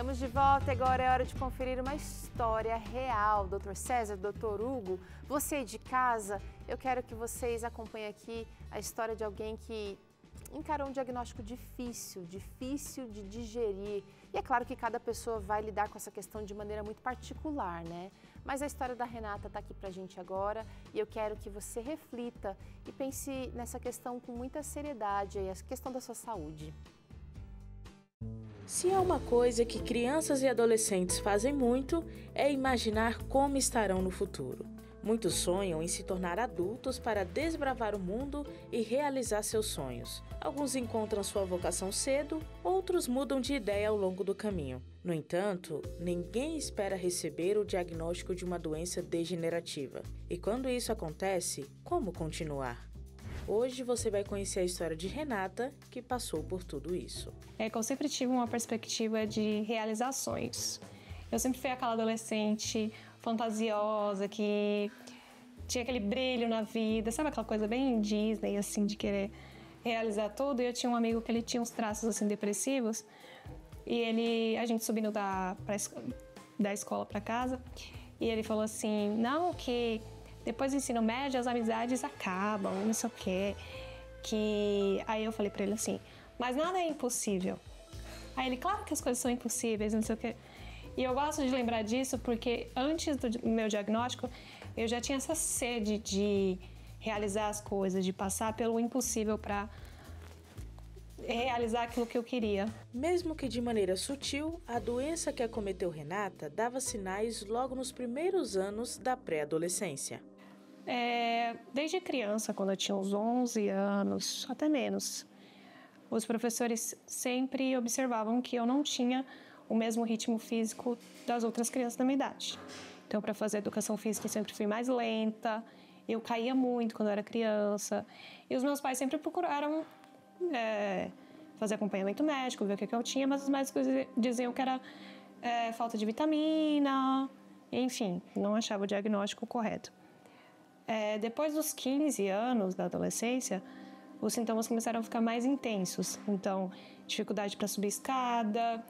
Estamos de volta e agora é hora de conferir uma história real. Dr. César, Dr. Hugo, você aí de casa, eu quero que vocês acompanhem aqui a história de alguém que encarou um diagnóstico difícil de digerir. E é claro que cada pessoa vai lidar com essa questão de maneira muito particular, né? Mas a história da Renata está aqui pra gente agora e eu quero que você reflita e pense nessa questão com muita seriedade, aí, a questão da sua saúde. Se há uma coisa que crianças e adolescentes fazem muito, é imaginar como estarão no futuro. Muitos sonham em se tornar adultos para desbravar o mundo e realizar seus sonhos. Alguns encontram sua vocação cedo, outros mudam de ideia ao longo do caminho. No entanto, ninguém espera receber o diagnóstico de uma doença degenerativa. E quando isso acontece, como continuar? Hoje você vai conhecer a história de Renata, que passou por tudo isso. Eu sempre tive uma perspectiva de realizar sonhos. Eu sempre fui aquela adolescente fantasiosa, que tinha aquele brilho na vida, sabe aquela coisa bem Disney, assim, de querer realizar tudo. E eu tinha um amigo que ele tinha uns traços, assim, depressivos, e a gente subindo da escola para casa, e ele falou assim, não, que depois do ensino médio as amizades acabam, não sei o quê. Aí eu falei pra ele assim, mas nada é impossível. Aí ele, claro que as coisas são impossíveis, não sei o quê. E eu gosto de lembrar disso porque antes do meu diagnóstico, eu já tinha essa sede de realizar as coisas, de passar pelo impossível para realizar aquilo que eu queria. Mesmo que de maneira sutil, a doença que acometeu Renata dava sinais logo nos primeiros anos da pré-adolescência. Desde criança, quando eu tinha uns 11 anos, até menos, os professores sempre observavam que eu não tinha o mesmo ritmo físico das outras crianças da minha idade. Então, para fazer educação física, eu sempre fui mais lenta, eu caía muito quando eu era criança, e os meus pais sempre procuraram fazer acompanhamento médico, ver o que eu tinha, mas os médicos diziam que era falta de vitamina, enfim, não achava o diagnóstico correto. Depois dos 15 anos da adolescência, os sintomas começaram a ficar mais intensos. Então, dificuldade para subir escada,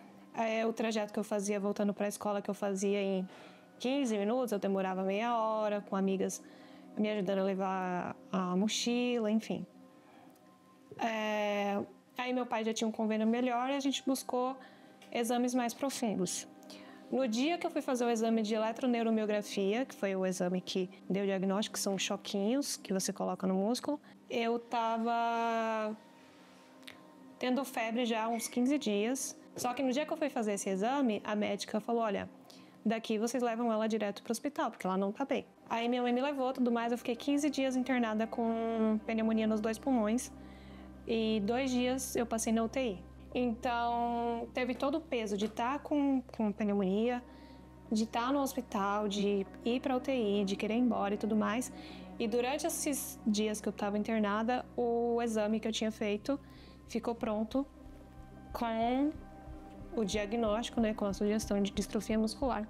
o trajeto que eu fazia voltando para a escola, que eu fazia em 15 minutos, eu demorava meia hora, com amigas me ajudando a levar a mochila, enfim. Aí meu pai já tinha um convênio melhor e a gente buscou exames mais profundos. No dia que eu fui fazer o exame de eletroneuromiografia, que foi o exame que deu o diagnóstico, que são choquinhos que você coloca no músculo, eu estava tendo febre já há uns 15 dias. Só que no dia que eu fui fazer esse exame, a médica falou, olha, daqui vocês levam ela direto para o hospital, porque ela não está bem. Aí minha mãe me levou, tudo mais, eu fiquei 15 dias internada com pneumonia nos 2 pulmões e 2 dias eu passei na UTI. Então, teve todo o peso de estar com pneumonia, de estar no hospital, de ir para a UTI, de querer ir embora e tudo mais. E durante esses dias que eu estava internada, o exame que eu tinha feito ficou pronto com o diagnóstico, né, com a sugestão de distrofia muscular.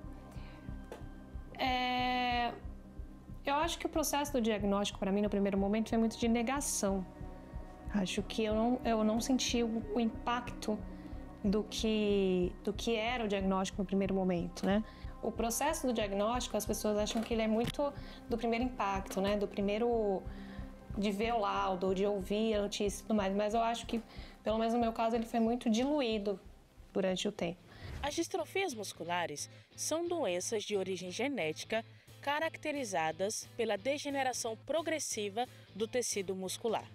Eu acho que o processo do diagnóstico, para mim, no primeiro momento, foi muito de negação. Acho que eu não senti o impacto do que era o diagnóstico no primeiro momento, né? O processo do diagnóstico, as pessoas acham que ele é muito do primeiro impacto, né? Do primeiro, de ver o laudo, de ouvir a notícia e tudo mais. Mas eu acho que, pelo menos no meu caso, ele foi muito diluído durante o tempo. As distrofias musculares são doenças de origem genética caracterizadas pela degeneração progressiva do tecido muscular.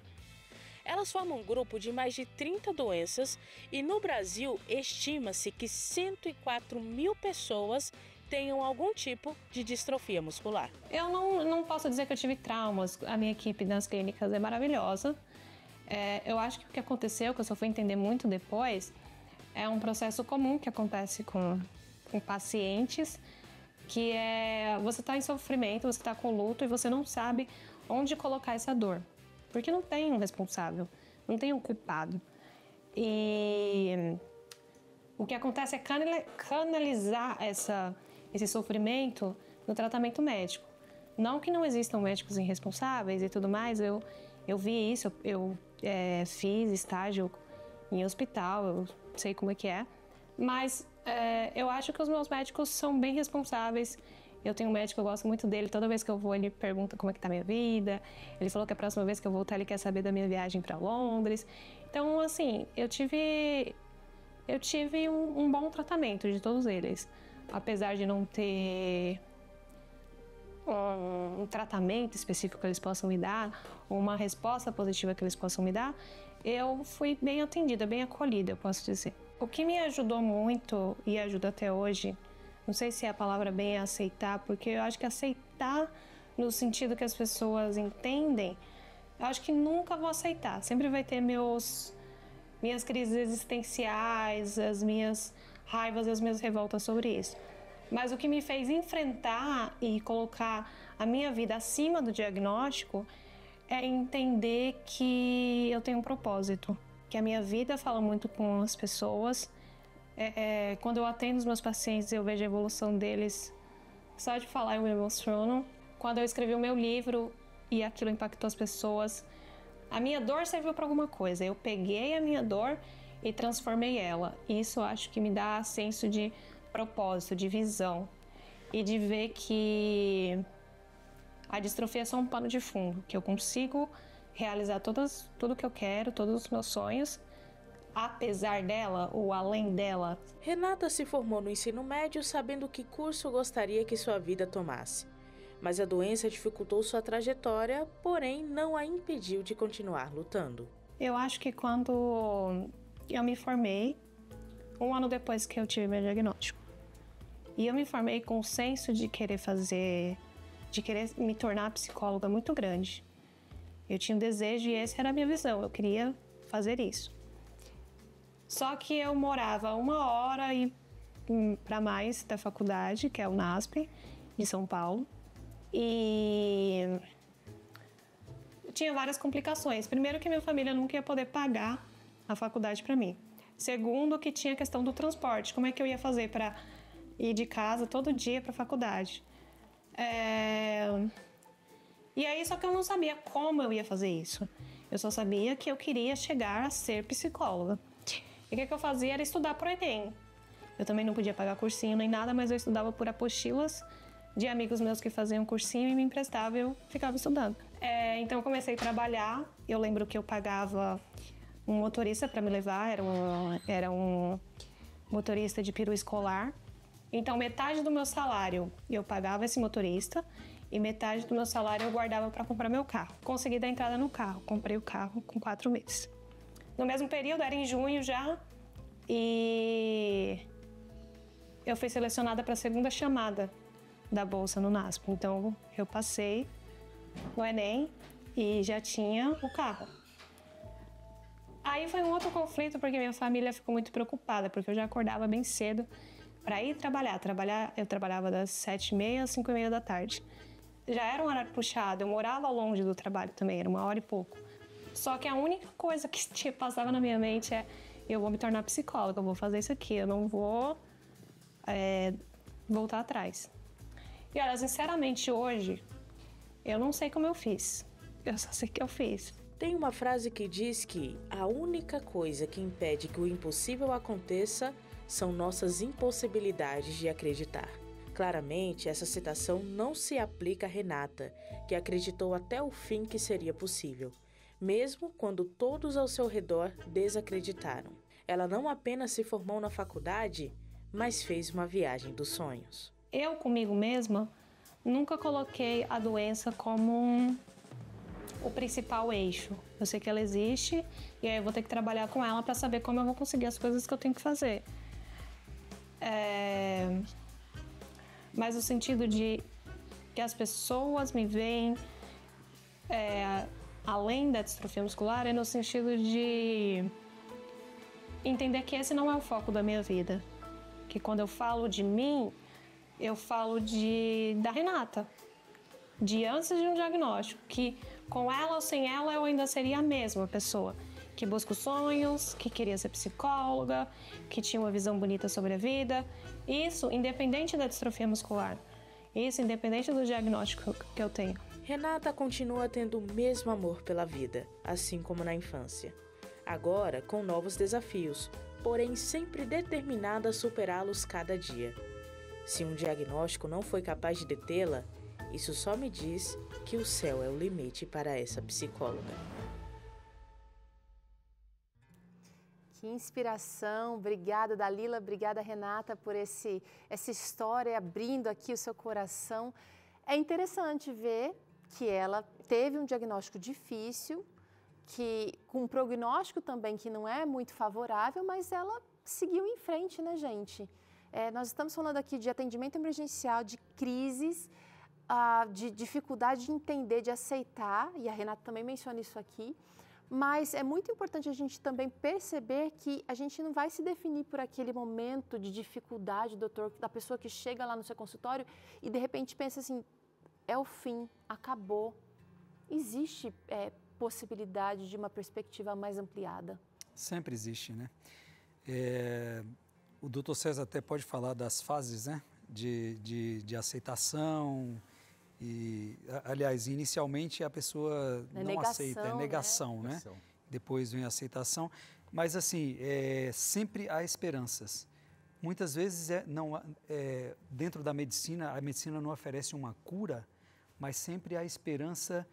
Elas formam um grupo de mais de 30 doenças e no Brasil estima-se que 104 mil pessoas tenham algum tipo de distrofia muscular. Eu não posso dizer que eu tive traumas, a minha equipe nas clínicas é maravilhosa. Eu acho que o que aconteceu, que eu só fui entender muito depois, é um processo comum que acontece com pacientes, que você está em sofrimento, você está com luto e você não sabe onde colocar essa dor. Porque não tem um responsável, não tem um culpado. E o que acontece é canalizar esse sofrimento no tratamento médico. Não que não existam médicos irresponsáveis e tudo mais, eu vi isso, eu fiz estágio em hospital, eu sei como é que é. Mas eu acho que os meus médicos são bem responsáveis. Eu tenho um médico, eu gosto muito dele. Toda vez que eu vou, ele pergunta como é que tá a minha vida. Ele falou que a próxima vez que eu voltar, ele quer saber da minha viagem para Londres. Então, assim, eu tive um bom tratamento de todos eles. Apesar de não ter um tratamento específico que eles possam me dar, ou uma resposta positiva que eles possam me dar, eu fui bem atendida, bem acolhida, eu posso dizer. O que me ajudou muito e ajuda até hoje, não sei se é a palavra bem aceitar, porque eu acho que aceitar no sentido que as pessoas entendem, eu acho que nunca vou aceitar. Sempre vai ter minhas crises existenciais, as minhas raivas e as minhas revoltas sobre isso. Mas o que me fez enfrentar e colocar a minha vida acima do diagnóstico é entender que eu tenho um propósito, que a minha vida fala muito com as pessoas. Quando eu atendo os meus pacientes, eu vejo a evolução deles. Só de falar eu me emociono. Quando eu escrevi o meu livro e aquilo impactou as pessoas, a minha dor serviu para alguma coisa. Eu peguei a minha dor e transformei ela. Isso eu acho que me dá senso de propósito, de visão. E de ver que a distrofia é só um pano de fundo, que eu consigo realizar tudo que eu quero, todos os meus sonhos, apesar dela ou além dela. Renata se formou no ensino médio sabendo que curso gostaria que sua vida tomasse. Mas a doença dificultou sua trajetória, porém não a impediu de continuar lutando. Eu acho que quando eu me formei, um ano depois que eu tive meu diagnóstico, e eu me formei com o senso de querer me tornar psicóloga muito grande. Eu tinha um desejo e essa era a minha visão, eu queria fazer isso. Só que eu morava 1 hora e para mais da faculdade, que é o NASP, de São Paulo. E tinha várias complicações. Primeiro que minha família nunca ia poder pagar a faculdade para mim. Segundo que tinha a questão do transporte. Como é que eu ia fazer para ir de casa todo dia para a faculdade? E aí, só que eu não sabia como eu ia fazer isso. Eu só sabia que eu queria chegar a ser psicóloga. E o que eu fazia era estudar por Enem. Eu também não podia pagar cursinho nem nada, mas eu estudava por apostilas de amigos meus que faziam cursinho e me emprestavam e eu ficava estudando. Então eu comecei a trabalhar. Eu lembro que eu pagava um motorista para me levar, era um motorista de peru escolar. Então metade do meu salário eu pagava esse motorista e metade do meu salário eu guardava para comprar meu carro. Consegui dar entrada no carro, comprei o carro com 4 meses. No mesmo período, era em junho já, e eu fui selecionada para a segunda chamada da bolsa no NASP. Então, eu passei no Enem e já tinha o carro. Aí foi um outro conflito, porque minha família ficou muito preocupada, porque eu já acordava bem cedo para ir trabalhar. Eu trabalhava das 7h30 às 5h30 da tarde. Já era um horário puxado, eu morava longe do trabalho também, era 1 hora e pouco. Só que a única coisa que passava na minha mente é: eu vou me tornar psicóloga, eu vou fazer isso aqui, eu não vou voltar atrás. E olha, sinceramente, hoje, eu não sei como eu fiz. Eu só sei que eu fiz. Tem uma frase que diz que a única coisa que impede que o impossível aconteça são nossas impossibilidades de acreditar. Claramente, essa citação não se aplica a Renata, que acreditou até o fim que seria possível, mesmo quando todos ao seu redor desacreditaram. Ela não apenas se formou na faculdade, mas fez uma viagem dos sonhos. Eu, comigo mesma, nunca coloquei a doença como o principal eixo. Eu sei que ela existe e aí eu vou ter que trabalhar com ela para saber como eu vou conseguir as coisas que eu tenho que fazer. Mas no sentido de que as pessoas me veem além da distrofia muscular, é no sentido de entender que esse não é o foco da minha vida. Que quando eu falo de mim, eu falo da Renata, de antes de um diagnóstico, que com ela ou sem ela eu ainda seria a mesma pessoa, que busca os sonhos, que queria ser psicóloga, que tinha uma visão bonita sobre a vida. Isso independente da distrofia muscular, isso independente do diagnóstico que eu tenho. Renata continua tendo o mesmo amor pela vida, assim como na infância. Agora com novos desafios, porém sempre determinada a superá-los cada dia. Se um diagnóstico não foi capaz de detê-la, isso só me diz que o céu é o limite para essa psicóloga. Que inspiração! Obrigada, Dalila, obrigada, Renata, por essa história abrindo aqui o seu coração. É interessante ver que ela teve um diagnóstico difícil, com um prognóstico também que não é muito favorável, mas ela seguiu em frente, né, gente? Nós estamos falando aqui de atendimento emergencial, de crises, de dificuldade de entender, de aceitar, e a Renata também menciona isso aqui, mas é muito importante a gente também perceber que a gente não vai se definir por aquele momento de dificuldade, doutor, da pessoa que chega lá no seu consultório e de repente pensa assim, é o fim, acabou. Existe possibilidade de uma perspectiva mais ampliada? Sempre existe, né? O doutor César até pode falar das fases, né? De aceitação e, aliás, inicialmente a pessoa não aceita, é negação, né? Depois vem a aceitação, mas assim, sempre há esperanças. Muitas vezes, dentro da medicina, a medicina não oferece uma cura, mas sempre há esperança.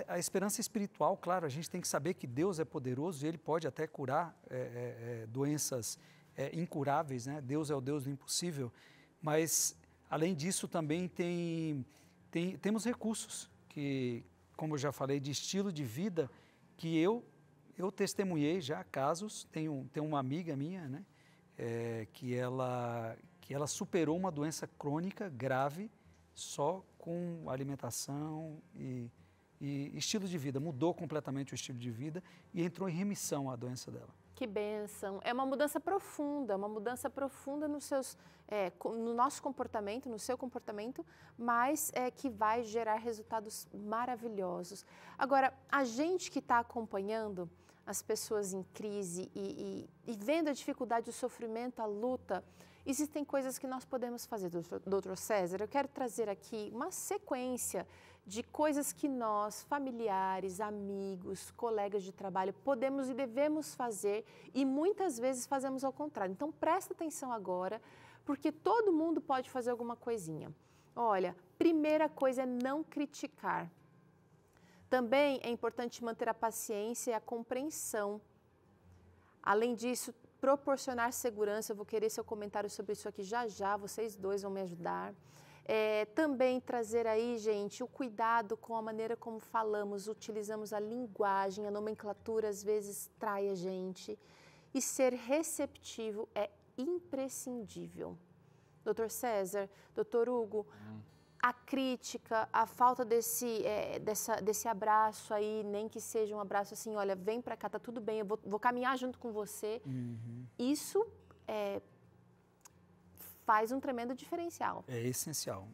A esperança espiritual, claro, a gente tem que saber que Deus é poderoso e Ele pode até curar doenças incuráveis, né? Deus é o Deus do impossível, mas, além disso, também temos recursos, que, como eu já falei, de estilo de vida, que eu testemunhei já casos, tem uma amiga minha, né? Que ela superou uma doença crônica grave só com alimentação e estilo de vida, mudou completamente o estilo de vida e entrou em remissão a doença dela. Que bênção! É uma mudança profunda no nosso comportamento, no seu comportamento, mas que vai gerar resultados maravilhosos. Agora, a gente que está acompanhando as pessoas em crise e vendo a dificuldade, o sofrimento, a luta, existem coisas que nós podemos fazer, doutor César. Eu quero trazer aqui uma sequência de coisas que nós, familiares, amigos, colegas de trabalho, podemos e devemos fazer e muitas vezes fazemos ao contrário. Então, presta atenção agora, porque todo mundo pode fazer alguma coisinha. Olha, primeira coisa é não criticar. Também é importante manter a paciência e a compreensão. Além disso, proporcionar segurança. Eu vou querer seu comentário sobre isso aqui já, vocês dois vão me ajudar. Também trazer aí, gente, o cuidado com a maneira como falamos, utilizamos a linguagem, a nomenclatura às vezes trai a gente. E ser receptivo é imprescindível. Doutor César, doutor Hugo, a crítica, a falta desse abraço aí, nem que seja um abraço assim, olha, vem pra cá, tá tudo bem, eu vou caminhar junto com você. Isso faz um tremendo diferencial. É essencial.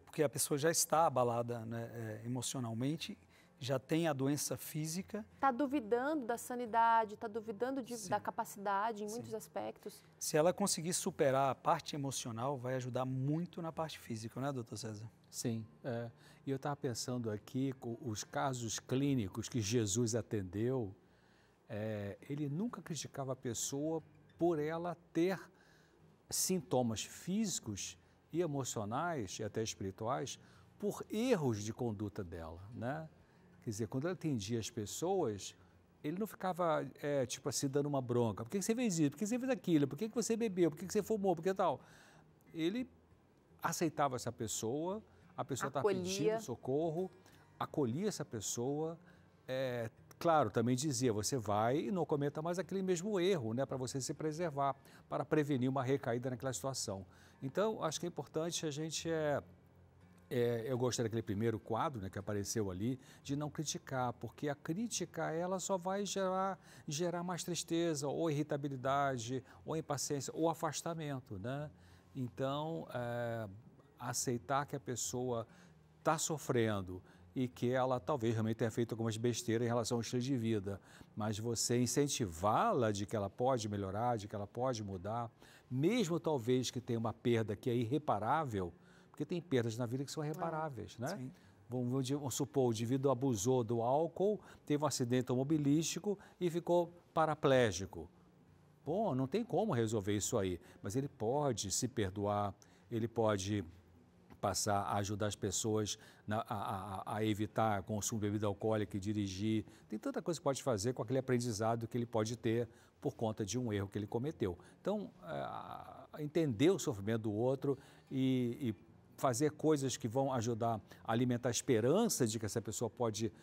Porque a pessoa já está abalada, né, emocionalmente, já tem a doença física. Está duvidando da sanidade, está duvidando da capacidade em muitos aspectos. Se ela conseguir superar a parte emocional, vai ajudar muito na parte física, não é, doutor César? Sim. E eu estava pensando aqui, os casos clínicos que Jesus atendeu, ele nunca criticava a pessoa por ela ter sintomas físicos e emocionais e até espirituais por erros de conduta dela, né? Quer dizer, quando ele atendia as pessoas, ele não ficava, tipo assim, dando uma bronca. Por que você fez isso? Por que você fez aquilo? Por que você bebeu? Por que você fumou? Por que tal? Ele aceitava essa pessoa, a pessoa estava pedindo socorro, acolhia essa pessoa. Claro, também dizia, você vai e não cometa mais aquele mesmo erro, né? Para você se preservar, para prevenir uma recaída naquela situação. Então, acho que é importante a gente... eu gostei daquele primeiro quadro, né, que apareceu ali, de não criticar, porque a crítica ela só vai gerar mais tristeza, ou irritabilidade, ou impaciência, ou afastamento, né? Então, aceitar que a pessoa está sofrendo e que ela talvez realmente tenha feito algumas besteiras em relação ao estilo de vida, mas você incentivá-la de que ela pode melhorar, de que ela pode mudar, mesmo talvez que tenha uma perda que é irreparável, porque tem perdas na vida que são irreparáveis, né? Sim. Vamos supor, o indivíduo abusou do álcool, teve um acidente automobilístico e ficou paraplégico. Bom, não tem como resolver isso aí, mas ele pode se perdoar, ele pode passar a ajudar as pessoas a evitar consumo de bebida alcoólica e dirigir. Tem tanta coisa que pode fazer com aquele aprendizado que ele pode ter por conta de um erro que ele cometeu. Então, entender o sofrimento do outro e fazer coisas que vão ajudar a alimentar a esperança de que essa pessoa pode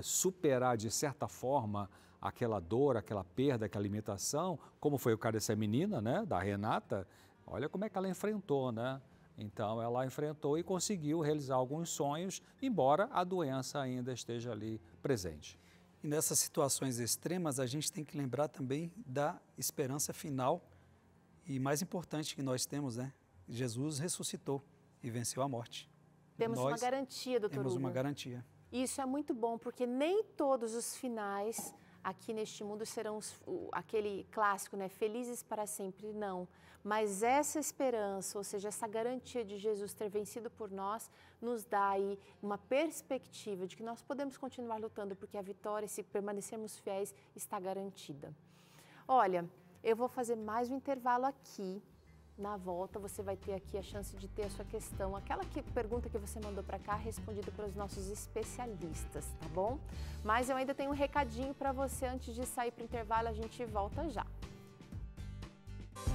superar, de certa forma, aquela dor, aquela perda, aquela limitação, como foi o caso dessa menina, né, da Renata. Olha como é que ela enfrentou, né? Então, ela enfrentou e conseguiu realizar alguns sonhos, embora a doença ainda esteja ali presente. E nessas situações extremas, a gente tem que lembrar também da esperança final e mais importante que nós temos, né? Jesus ressuscitou e venceu a morte. Temos uma garantia, doutor Hugo. Temos uma garantia. Isso é muito bom, porque nem todos os finais aqui neste mundo serão aquele clássico, né? Felizes para sempre, não. Mas essa esperança, ou seja, essa garantia de Jesus ter vencido por nós, nos dá aí uma perspectiva de que nós podemos continuar lutando, porque a vitória, se permanecermos fiéis, está garantida. Olha, eu vou fazer mais um intervalo aqui. Na volta, você vai ter aqui a chance de ter a sua questão, aquela pergunta que você mandou para cá, respondida pelos nossos especialistas, tá bom? Mas eu ainda tenho um recadinho para você antes de sair para o intervalo, a gente volta já.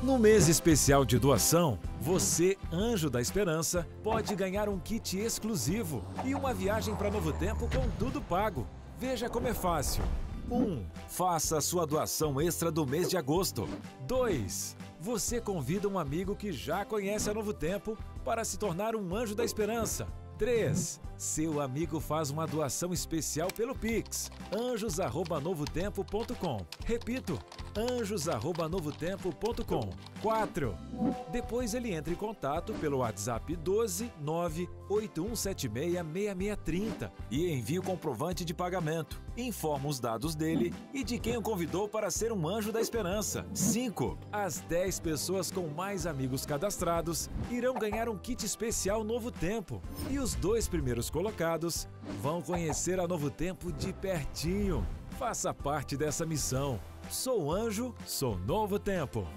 No mês especial de doação, você, Anjo da Esperança, pode ganhar um kit exclusivo e uma viagem para Novo Tempo com tudo pago. Veja como é fácil. 1. Faça a sua doação extra do mês de agosto. 2. Você convida um amigo que já conhece a Novo Tempo para se tornar um Anjo da Esperança. 3. Seu amigo faz uma doação especial pelo Pix, anjos@novotempo.com. Repito, anjos@novotempo.com. 4. Depois ele entra em contato pelo WhatsApp 12 98176 6630 e envia o comprovante de pagamento. Informa os dados dele e de quem o convidou para ser um Anjo da Esperança. 5. As 10 pessoas com mais amigos cadastrados irão ganhar um kit especial Novo Tempo. E os 2 primeiros colocados vão conhecer a Novo Tempo de pertinho. Faça parte dessa missão. Sou Anjo, sou Novo Tempo.